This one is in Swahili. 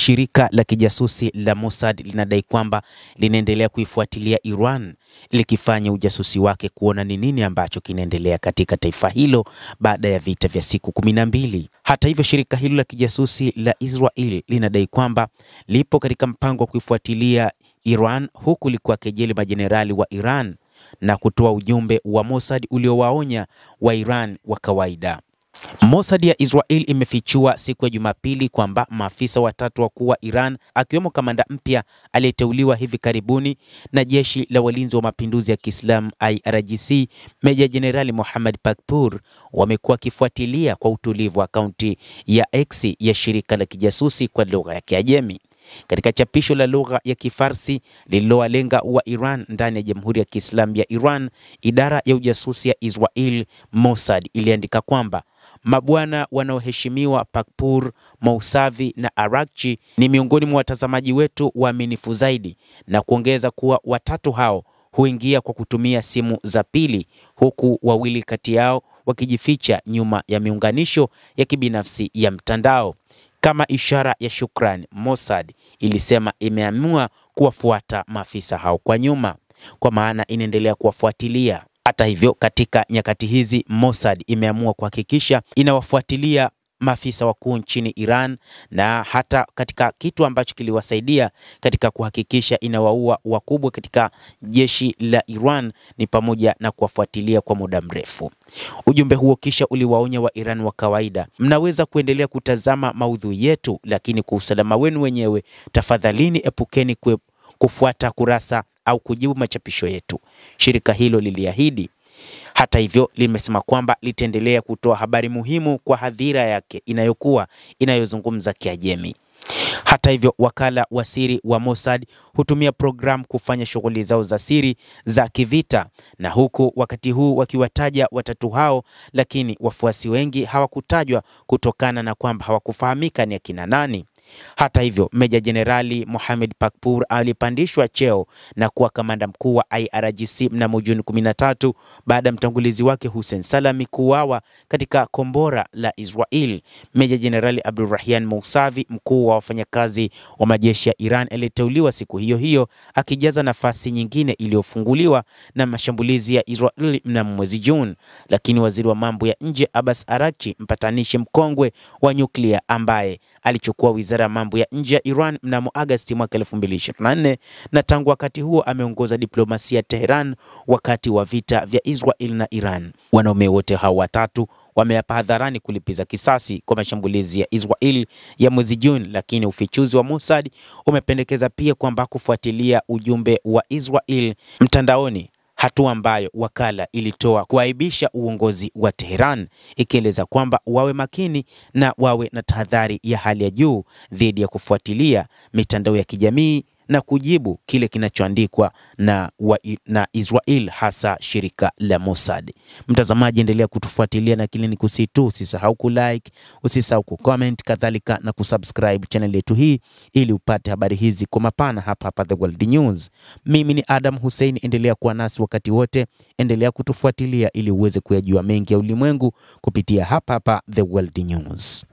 Shirika la kijasusi la Mossad linadai kwamba linaendelea kuifuatilia Iran likifanya ujasusi wake kuona ni nini ambacho kinaendelea katika taifa hilo baada ya vita vya siku 12. Hata hivyo, shirika hilo la kijasusi la Israel linadai kwamba lipo katika mpango wa kuifuatilia Iran, huku likuwa kejeli majenerali wa Iran na kutoa ujumbe wa Mossad uliowaonya wa Iran wa kawaida. Mossad ya Israel imefichua siku ya Jumapili kwamba maafisa watatu wakuu wa Iran, akiwemo kamanda mpya aliyeteuliwa hivi karibuni na jeshi la walinzi wa mapinduzi ya Kiislamu IRGC, Meja Jenerali Mohammad Pakpour, wamekuwa kifuatilia kwa utulivu akaunti ya X ya shirika la kijasusi kwa lugha ya Kiajemi. Katika chapisho la lugha ya Kifarsi lililowalenga wa Iran ndani ya Jamhuri ya Kiislamu ya Iran, idara ya ujasusi ya Israel Mossad iliandika kwamba mabwana wanaoheshimiwa Pakpour, Mousavi na Arakchi ni miongoni mwa watazamaji wetu waaminifu zaidi, na kuongeza kuwa watatu hao huingia kwa kutumia simu za pili, huku wawili kati yao wakijificha nyuma ya miunganisho ya kibinafsi ya mtandao. Kama ishara ya shukrani, Mossad ilisema imeamua kuwafuata maafisa hao kwa nyuma, kwa maana inaendelea kuwafuatilia. Hata hivyo, katika nyakati hizi Mossad imeamua kuhakikisha inawafuatilia maafisa wakuu nchini Iran, na hata katika kitu ambacho kiliwasaidia katika kuhakikisha inawaua wakubwa katika jeshi la Iran ni pamoja na kuwafuatilia kwa muda mrefu. Ujumbe huo kisha uliwaonya wa Iran wa kawaida, mnaweza kuendelea kutazama maudhui yetu, lakini kwa usalama wenu wenyewe tafadhalini epukeni kufuata kurasa au kujibu machapisho yetu, shirika hilo liliahidi. Hata hivyo, limesema kwamba litaendelea kutoa habari muhimu kwa hadhira yake inayozungumza Kiajemi. Hata hivyo, wakala wa siri wa Mossad hutumia programu kufanya shughuli zao za siri za kivita, na huku wakati huu wakiwataja watatu hao, lakini wafuasi wengi hawakutajwa kutokana na kwamba hawakufahamika ni akina nani. Hata hivyo, Meja Jenerali Mohammad Pakpour alipandishwa cheo na kuwa kamanda mkuu wa IRGC mnamo Juni 13 baada ya mtangulizi wake Hussein Salami kuuawa katika kombora la Israel. Meja Jenerali Abdurrahman Mousavi, mkuu wa wafanyakazi wa majeshi ya Iran, aliteuliwa siku hiyo hiyo akijaza nafasi nyingine iliyofunguliwa na mashambulizi ya Israel mnamo mwezi Juni. Lakini waziri wa mambo ya nje Abbas Araghchi, mpatanishi mkongwe wa nyuklia ambaye alichukua wizara ya mambo ya nje ya Iran mnamo Agosti mwaka 2024, na tangu wakati huo ameongoza diplomasia ya Tehran wakati wa vita vya Israel na Iran. Wanaume wote hao watatu wameapa hadharani kulipiza kisasi kwa mashambulizi ya Israel ya mwezi Juni, lakini ufichuzi wa Mossad umependekeza pia kwamba kufuatilia ujumbe wa Israel mtandaoni, hatua ambayo wakala ilitoa kuaibisha uongozi wa Tehran, ikieleza kwamba wawe makini na wawe na tahadhari ya hali ya juu dhidi ya kufuatilia mitandao ya kijamii na kujibu kile kinachoandikwa na Israel, hasa shirika la Mossad. Mtazamaji, endelea kutufuatilia, na kile ni kusitu, usisahau kulike, usisahau kucomment, kadhalika na kusubscribe channel yetu hii ili upate habari hizi kwa mapana hapa The World News. Mimi ni Adam Hussein, endelea kuwa nasi wakati wote, endelea kutufuatilia ili uweze kuyajua mengi ya ulimwengu kupitia hapa The World News.